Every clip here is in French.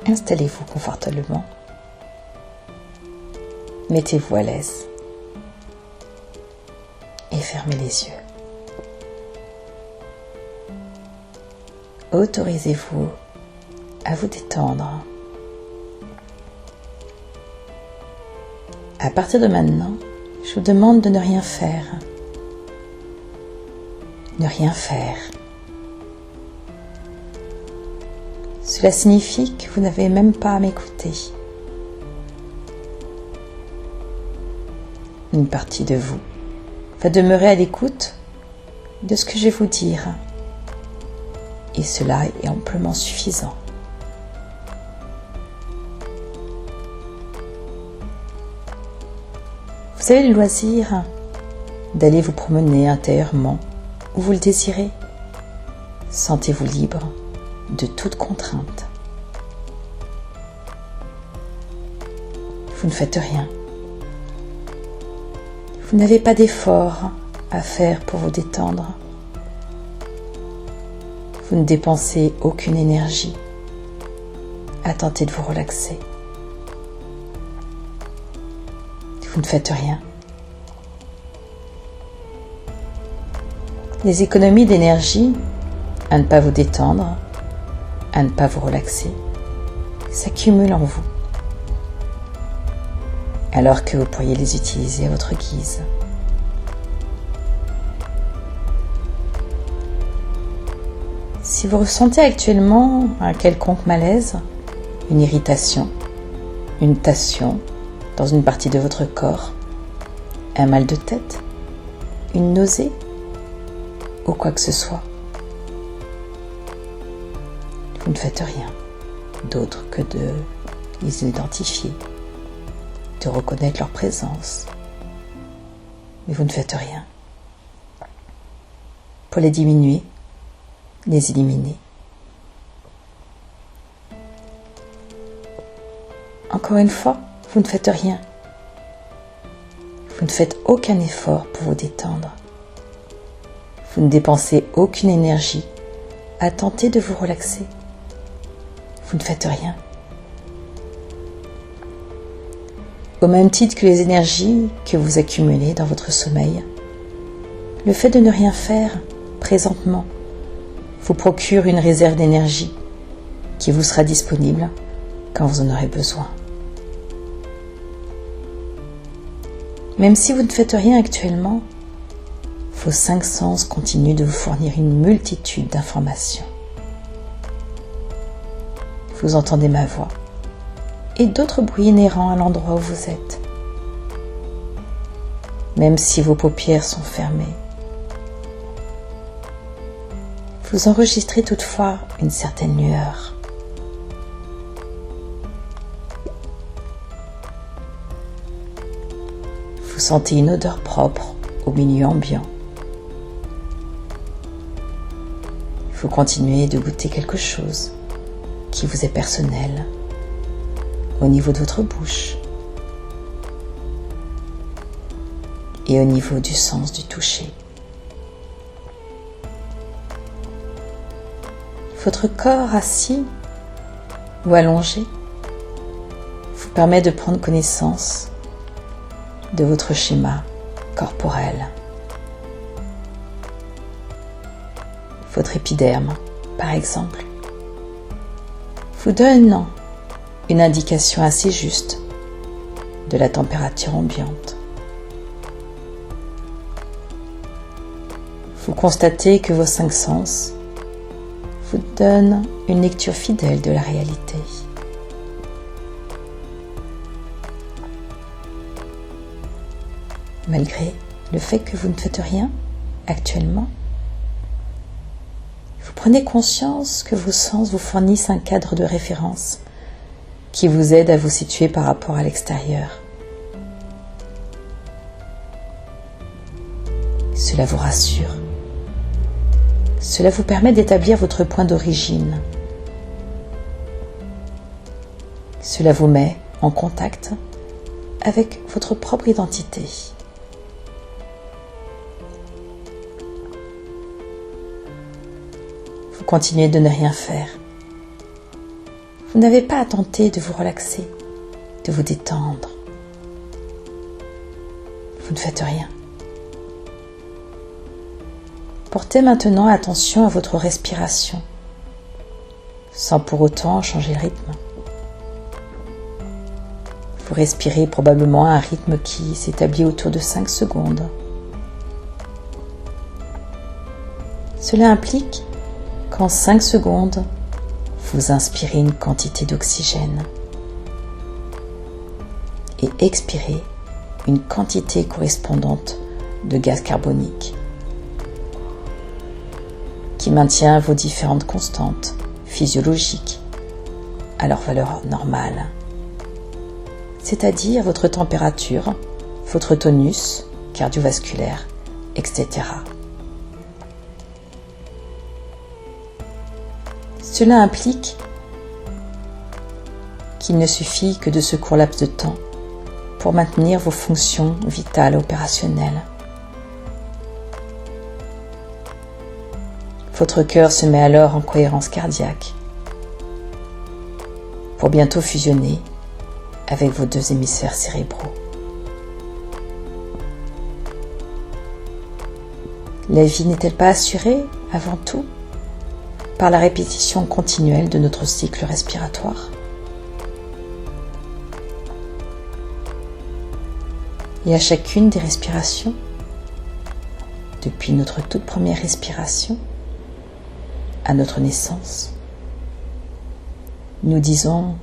Installez-vous confortablement. Mettez-vous à l'aise et fermez les yeux. Autorisez-vous à vous détendre. À partir de maintenant, je vous demande de ne rien faire. Ne rien faire. Cela signifie que vous n'avez même pas à m'écouter. Une partie de vous va demeurer à l'écoute de ce que je vais vous dire. Et cela est amplement suffisant. Vous avez le loisir d'aller vous promener intérieurement où vous le désirez. Sentez-vous libre de toute contrainte. Vous ne faites rien. Vous n'avez pas d'effort à faire pour vous détendre. Vous ne dépensez aucune énergie à tenter de vous relaxer. Vous ne faites rien. Les économies d'énergie à ne pas vous détendre, à ne pas vous relaxer, s'accumulent en vous, alors que vous pourriez les utiliser à votre guise. Si vous ressentez actuellement un quelconque malaise, une irritation, une tension dans une partie de votre corps, un mal de tête, une nausée ou quoi que ce soit, vous ne faites rien d'autre que de les identifier, de reconnaître leur présence, mais vous ne faites rien pour les diminuer, les éliminer. Encore une fois, vous ne faites rien. Vous ne faites aucun effort pour vous détendre. Vous ne dépensez aucune énergie à tenter de vous relaxer. Vous ne faites rien. Au même titre que les énergies que vous accumulez dans votre sommeil, le fait de ne rien faire présentement vous procure une réserve d'énergie qui vous sera disponible quand vous en aurez besoin. Même si vous ne faites rien actuellement, vos 5 sens continuent de vous fournir une multitude d'informations. Vous entendez ma voix et d'autres bruits inhérents à l'endroit où vous êtes. Même si vos paupières sont fermées, vous enregistrez toutefois une certaine lueur. Vous sentez une odeur propre au milieu ambiant. Vous continuez de goûter quelque chose qui vous est personnel au niveau de votre bouche et au niveau du sens du toucher. Votre corps assis ou allongé vous permet de prendre connaissance de votre schéma corporel. Votre épiderme, par exemple, vous donne une indication assez juste de la température ambiante. Vous constatez que vos 5 sens vous donnent une lecture fidèle de la réalité. Malgré le fait que vous ne faites rien actuellement, vous prenez conscience que vos sens vous fournissent un cadre de référence qui vous aide à vous situer par rapport à l'extérieur. Cela vous rassure. Cela vous permet d'établir votre point d'origine. Cela vous met en contact avec votre propre identité. Vous continuez de ne rien faire. Vous n'avez pas à tenter de vous relaxer, de vous détendre. Vous ne faites rien. Portez maintenant attention à votre respiration, sans pour autant changer le rythme. Vous respirez probablement à un rythme qui s'établit autour de 5 secondes. Cela implique qu'en 5 secondes, vous inspirez une quantité d'oxygène et expirez une quantité correspondante de gaz carbonique qui maintient vos différentes constantes physiologiques à leur valeur normale, c'est-à-dire votre température, votre tonus cardiovasculaire, etc. Cela implique qu'il ne suffit que de ce court laps de temps pour maintenir vos fonctions vitales opérationnelles. Votre cœur se met alors en cohérence cardiaque pour bientôt fusionner avec vos 2 hémisphères cérébraux. La vie n'est-elle pas assurée, avant tout, par la répétition continuelle de notre cycle respiratoire? Et à chacune des respirations, depuis notre toute première respiration à notre naissance, nous disons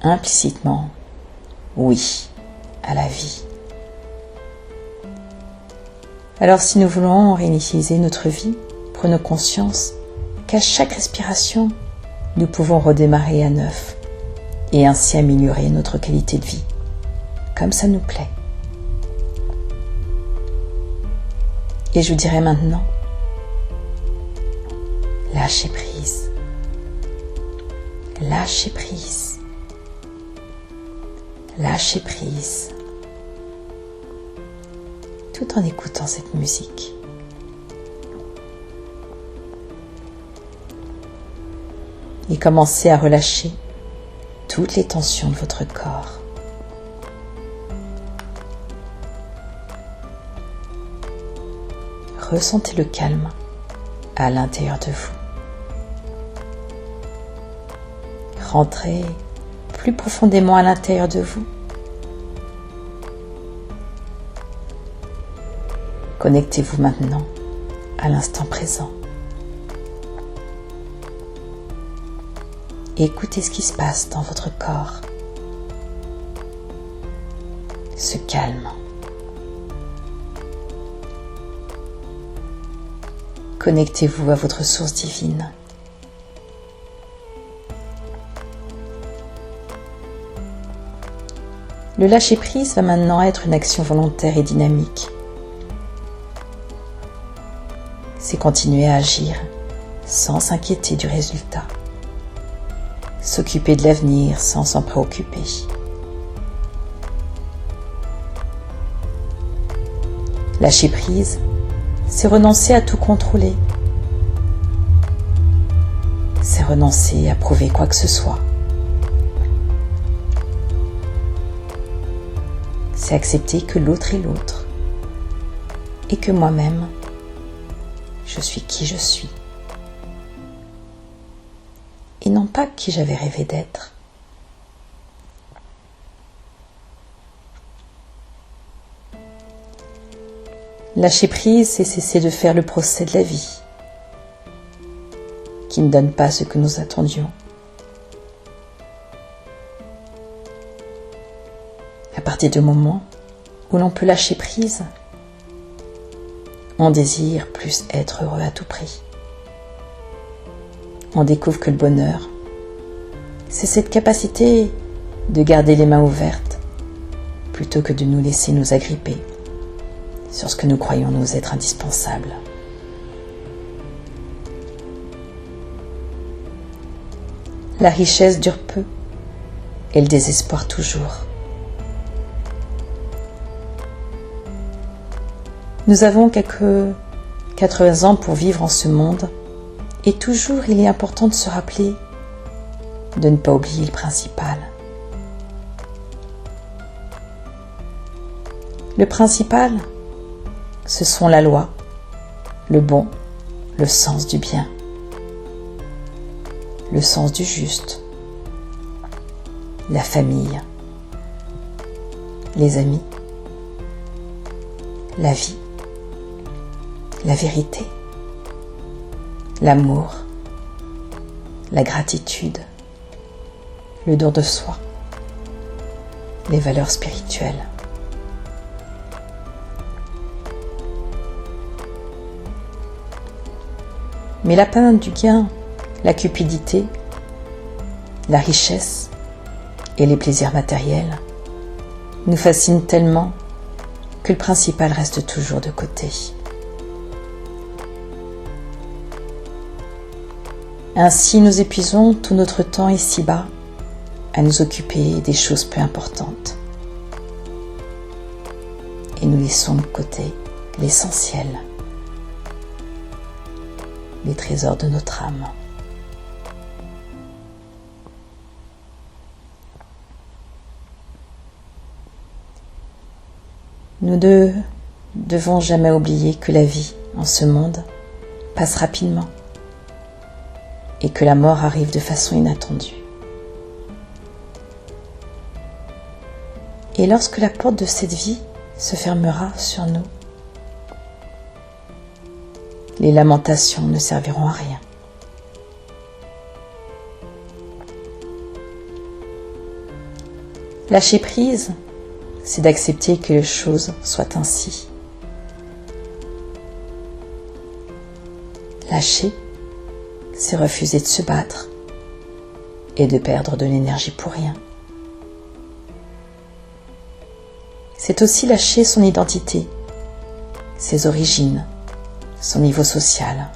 implicitement oui à la vie. Alors si nous voulons réinitialiser notre vie, prenons conscience qu'à chaque respiration, nous pouvons redémarrer à neuf et ainsi améliorer notre qualité de vie, comme ça nous plaît. Et je vous dirai maintenant, lâchez prise, lâchez prise, lâchez prise, tout en écoutant cette musique. Et commencez à relâcher toutes les tensions de votre corps. Ressentez le calme à l'intérieur de vous. Rentrez plus profondément à l'intérieur de vous. Connectez-vous maintenant à l'instant présent. Et écoutez ce qui se passe dans votre corps. Ce calme. Connectez-vous à votre source divine. Le lâcher-prise va maintenant être une action volontaire et dynamique. C'est continuer à agir sans s'inquiéter du résultat. S'occuper de l'avenir sans s'en préoccuper. Lâcher prise, c'est renoncer à tout contrôler. C'est renoncer à prouver quoi que ce soit. C'est accepter que l'autre est l'autre et que moi-même, je suis qui je suis. Et non pas qui j'avais rêvé d'être. Lâcher prise, c'est cesser de faire le procès de la vie, qui ne donne pas ce que nous attendions. À partir du moment où l'on peut lâcher prise, on désire plus être heureux à tout prix. On découvre que le bonheur, c'est cette capacité de garder les mains ouvertes plutôt que de nous laisser nous agripper sur ce que nous croyons nous être indispensable. La richesse dure peu et le désespoir toujours. Nous avons quelques 80 ans pour vivre en ce monde et toujours il est important de se rappeler de ne pas oublier le principal. Le principal, ce sont la loi, le bon, le sens du bien, le sens du juste, la famille, les amis, la vie, la vérité, l'amour, la gratitude, le don de soi, les valeurs spirituelles. Mais la peine du gain, la cupidité, la richesse et les plaisirs matériels nous fascinent tellement que le principal reste toujours de côté. Ainsi, nous épuisons tout notre temps ici-bas à nous occuper des choses peu importantes. Et nous laissons de côté l'essentiel, les trésors de notre âme. Nous ne devons jamais oublier que la vie en ce monde passe rapidement et que la mort arrive de façon inattendue. Et lorsque la porte de cette vie se fermera sur nous, les lamentations ne serviront à rien. Lâcher prise, c'est d'accepter que les choses soient ainsi. Lâcher, c'est refuser de se battre et de perdre de l'énergie pour rien. C'est aussi lâcher son identité, ses origines, son niveau social,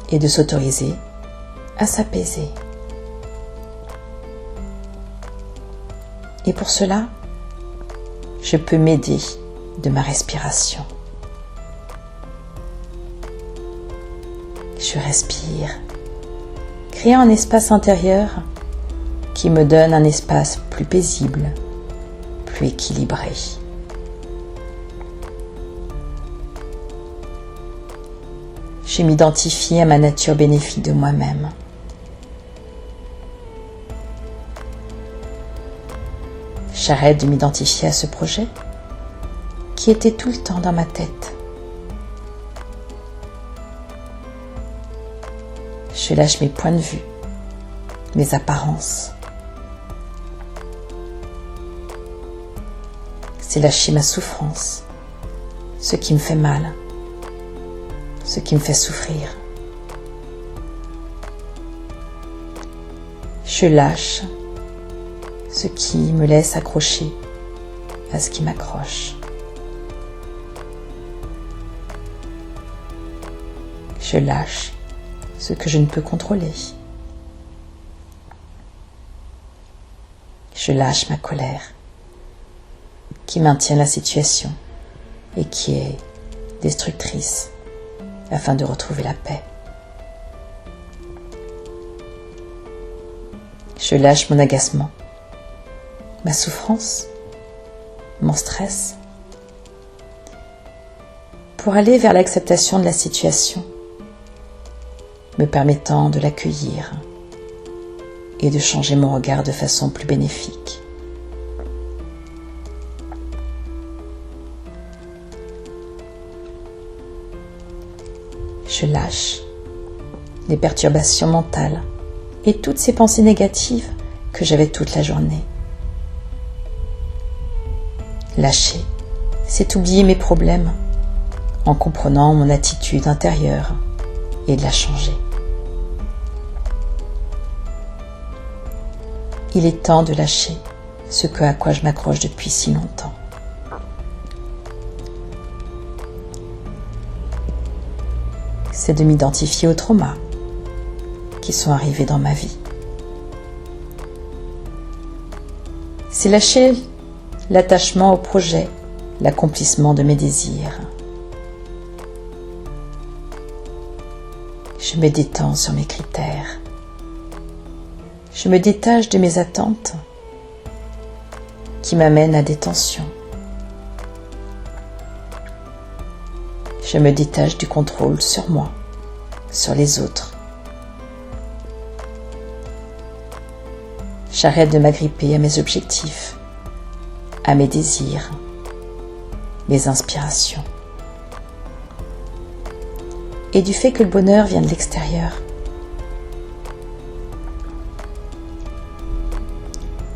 et de s'autoriser à s'apaiser. Et pour cela, je peux m'aider de ma respiration. Je respire, créant un espace intérieur qui me donne un espace plus paisible, plus équilibré. Je m'identifie à ma nature bénéfique de moi-même. J'arrête de m'identifier à ce projet qui était tout le temps dans ma tête. Je lâche mes points de vue, mes apparences. C'est lâcher ma souffrance, ce qui me fait mal, ce qui me fait souffrir. Je lâche ce qui me laisse accrocher à ce qui m'accroche. Je lâche ce que je ne peux contrôler. Je lâche ma colère qui maintient la situation et qui est destructrice afin de retrouver la paix. Je lâche mon agacement, ma souffrance, mon stress, pour aller vers l'acceptation de la situation, me permettant de l'accueillir et de changer mon regard de façon plus bénéfique. Je lâche les perturbations mentales et toutes ces pensées négatives que j'avais toute la journée. Lâcher, c'est oublier mes problèmes en comprenant mon attitude intérieure et de la changer. Il est temps de lâcher ce à quoi je m'accroche depuis si longtemps. C'est de m'identifier aux traumas qui sont arrivés dans ma vie. C'est lâcher l'attachement au projet, l'accomplissement de mes désirs. Je me détends sur mes critères. Je me détache de mes attentes qui m'amènent à des tensions. Je me détache du contrôle sur moi, sur les autres. J'arrête de m'agripper à mes objectifs, à mes désirs, mes inspirations. Et du fait que le bonheur vient de l'extérieur.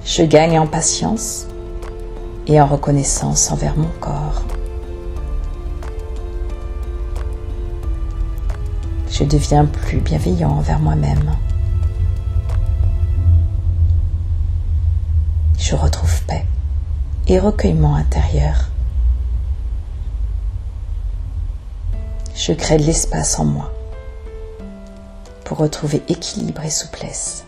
Je gagne en patience et en reconnaissance envers mon corps. Je deviens plus bienveillant envers moi-même. Je retrouve paix et recueillement intérieur. Je crée de l'espace en moi pour retrouver équilibre et souplesse.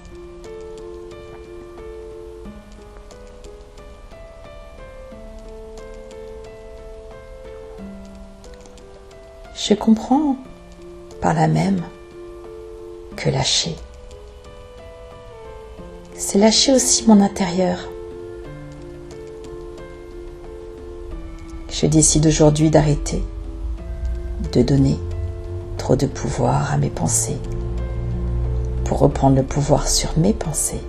Je comprends par là même que lâcher, c'est lâcher aussi mon intérieur. Je décide aujourd'hui d'arrêter de donner trop de pouvoir à mes pensées pour reprendre le pouvoir sur mes pensées.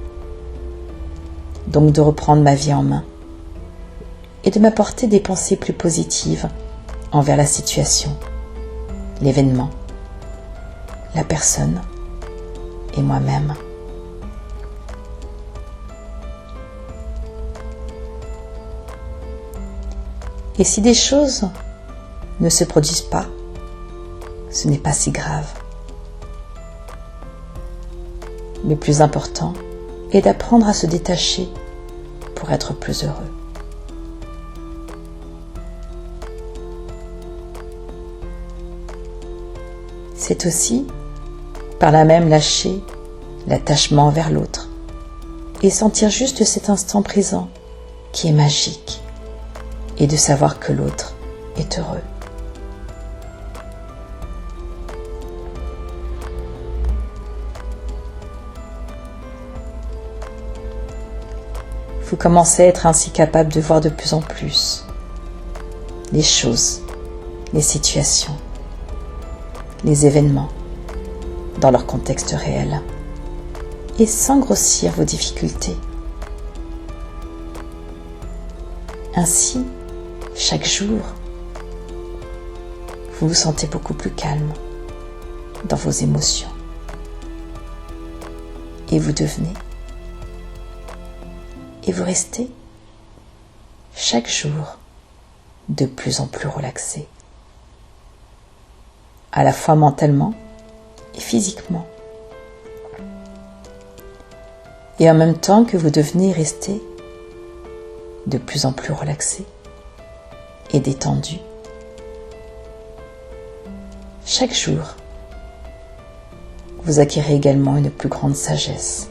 Donc de reprendre ma vie en main et de m'apporter des pensées plus positives envers la situation, l'événement, la personne et moi-même. Et si des choses ne se produisent pas, ce n'est pas si grave. Le plus important est d'apprendre à se détacher pour être plus heureux. C'est aussi, par là même, lâcher l'attachement envers l'autre et sentir juste cet instant présent qui est magique et de savoir que l'autre est heureux. Vous commencez à être ainsi capable de voir de plus en plus les choses, les situations, les événements dans leur contexte réel et sans grossir vos difficultés. Ainsi, chaque jour, vous vous sentez beaucoup plus calme dans vos émotions et vous devenez et vous restez chaque jour de plus en plus relaxé, à la fois mentalement et physiquement. Et en même temps que vous devenez et restez de plus en plus relaxé et détendu, chaque jour, vous acquérez également une plus grande sagesse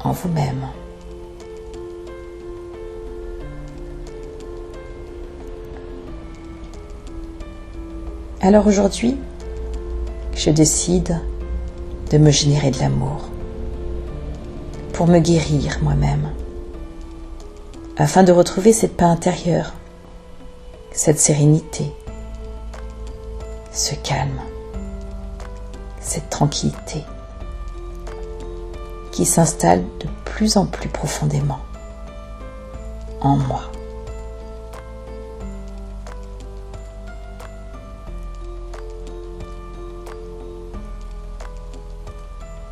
en vous-même. Alors aujourd'hui, je décide de me générer de l'amour pour me guérir moi-même, afin de retrouver cette paix intérieure, cette sérénité, ce calme, cette tranquillité qui s'installe de plus en plus profondément en moi.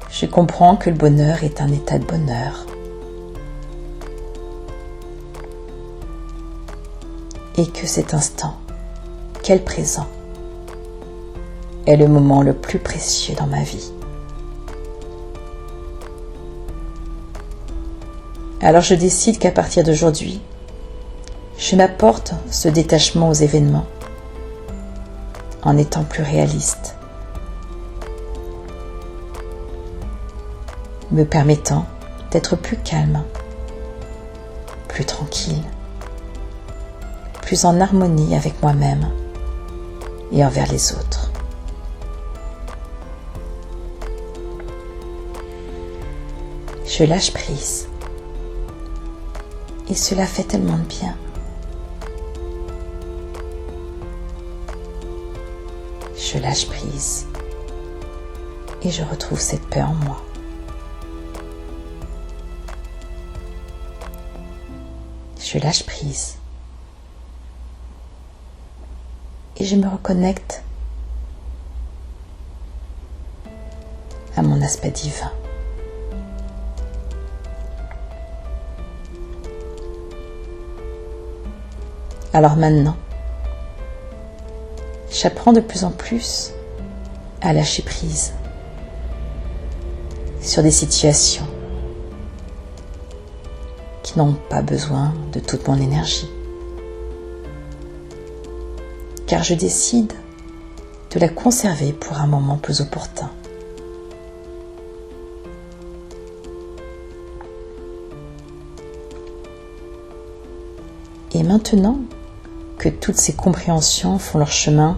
Je comprends que le bonheur est un état de bonheur et que cet instant, qu'est le présent, est le moment le plus précieux dans ma vie. Alors je décide qu'à partir d'aujourd'hui, je m'apporte ce détachement aux événements en étant plus réaliste, me permettant d'être plus calme, plus tranquille, plus en harmonie avec moi-même et envers les autres. Je lâche prise. Et cela fait tellement de bien. Je lâche prise. Et je retrouve cette paix en moi. Je lâche prise. Et je me reconnecte à mon aspect divin. Alors maintenant, j'apprends de plus en plus à lâcher prise sur des situations qui n'ont pas besoin de toute mon énergie. Car je décide de la conserver pour un moment plus opportun. Et maintenant que toutes ces compréhensions font leur chemin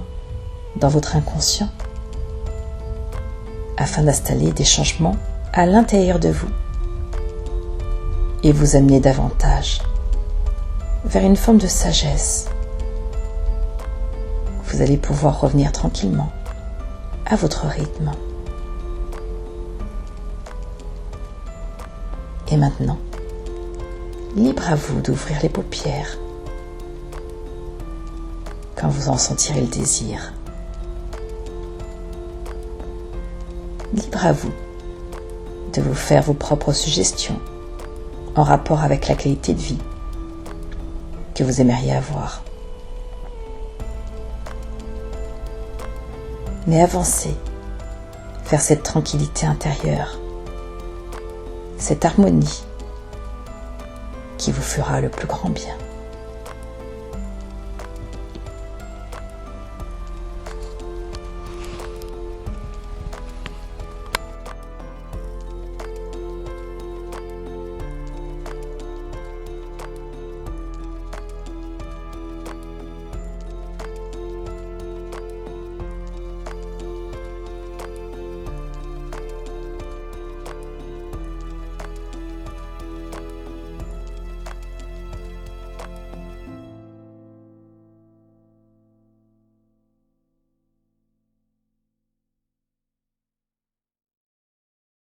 dans votre inconscient, afin d'installer des changements à l'intérieur de vous et vous amener davantage vers une forme de sagesse, vous allez pouvoir revenir tranquillement à votre rythme. Et maintenant, libre à vous d'ouvrir les paupières quand vous en sentirez le désir. Libre à vous de vous faire vos propres suggestions en rapport avec la qualité de vie que vous aimeriez avoir. Mais avancez vers cette tranquillité intérieure, cette harmonie qui vous fera le plus grand bien.